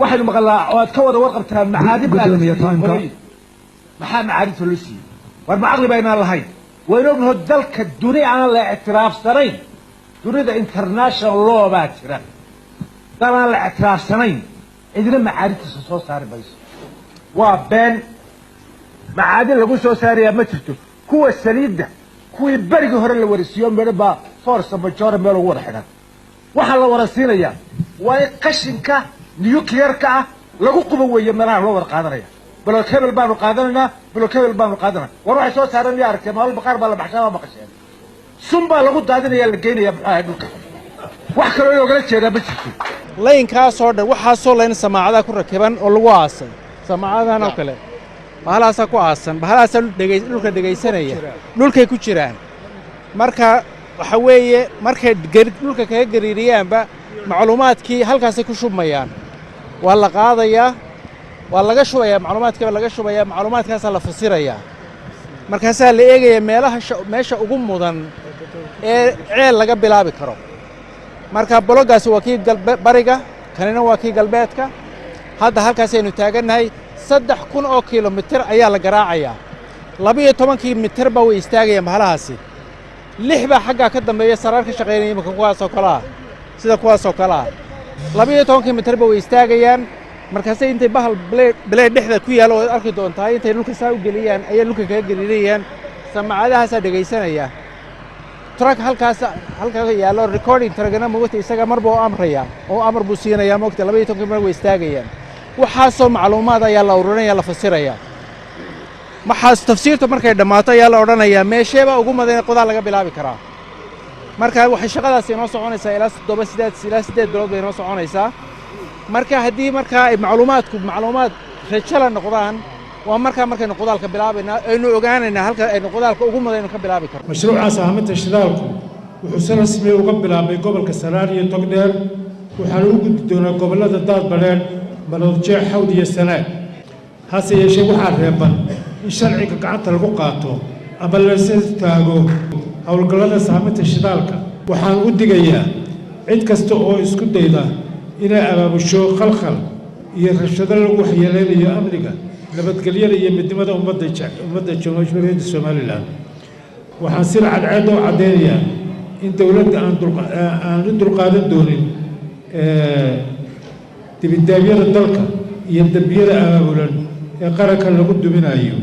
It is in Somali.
واحد مقلا واتكود ورقبتها معادب محا معادب فلوسي والمعقل بين الله وينو دلك الدنيا على الاعتراف سنين دنيا انترناشونال لو باترا طبعا الاعتراف سنين إذا معادب سو صار بيس وبين معادب لو سو صار ما جرتو كو السليد كو برغ هور لا ورسيو ميربا فورس ماجور ميلو ورخنا waxa la warasiinaya way qashinka nuclear-ka lagu qubo weeye meelaha loo war qaadanaya bal kebel baanu qaadanayna war waxa soo saaran yaa arkay maal baqaar baa la baxshaa maqasheen sumba lagu daadinaya la geenaya maxaa dhulka wax kale oo kala jeeda ma jirto laynka soo dhan waxa soo layn samaacada ku rakiban oo lagu aasay samaacadahan oo kale bahalaasa ku aasan bahalaasa dhulka dhageysanaya dhulkay ku jiraan marka waxa weeye markay dhulka kaga gariiriyaanba macluumaadkii halkaas ku shubmayaan waa la qaadayaa waa laga shubayaa macluumaadkaas la fasirayaa markaas la eegaya meesha ugu mudan ee ceel laga bilaabi karo marka bologaas waa kii bariga kanina waa kii galbeedka hadda halkaas aynu taaganahay 3,000 oo kiiloomitir ayaa la garaacayaa 12 kiiloomitir baa way istaagayaan bahalahaasi 6 baa xagga ka dambeeya saraar ka shaqeynaya marka kuwaas oo kala sida kuwaas oo kala 12 kiiloomitir baa way istaagayaan markaas intay bahal blade dhexda ku yaalo oo arki doontaa intay dhulka saa u geliyaan ay dhulka kaga gariirayaan samaacadahaas dhageysanaya truck halkaas yaalo recording taragana moogta isaga marba amraya oo amar buu siinaya moogta 12 kiiloomitir way istaagayaan waxa soo macluumaad ayaa la ururinaya la fasiraya maxaas tafsiirta markay dhamaato ayaa la oranayaa meesheeba ugu madan qodaal laga bilaabi karaa marka waxay shaqadaas inoo soconaysaa ilaa 8 bilood bay inoo soconaysaa marka haddii marka ay macluumaad rajala noqdaan waa markaynu qodaalka bilaabayna aynu ogaanaynaa halka aynu qodaalka ugu madan ka bilaabi karno mashruuca saaminta shidaalku wuxuu si rasmi uga bilaabay gobolka Sanaar iyo Togdheer waxaana u gudbi doonaa gobolada Daadbaleen Maroodijeex Hawd iyo Sanaag hase yeeshee waxaa reeban in sharciga gacanta lagu qaato ama la taago hawlgallada saaminta shidaalka waxaan u digayaa cid kasta oo isku dayda inay abaabusho khalkhal iyo rabshado lagu waxyeeleynayo amniga nabadgelyada iyo midnimada ummadda Jamhuuriyadda Soomaaliland waxaan si cadceed oo cadeynayaa in dawladda aan dulqaadan doonin dibindaabyada dalka iyo dambiyada abaabulan ee qaranka lagu duminayo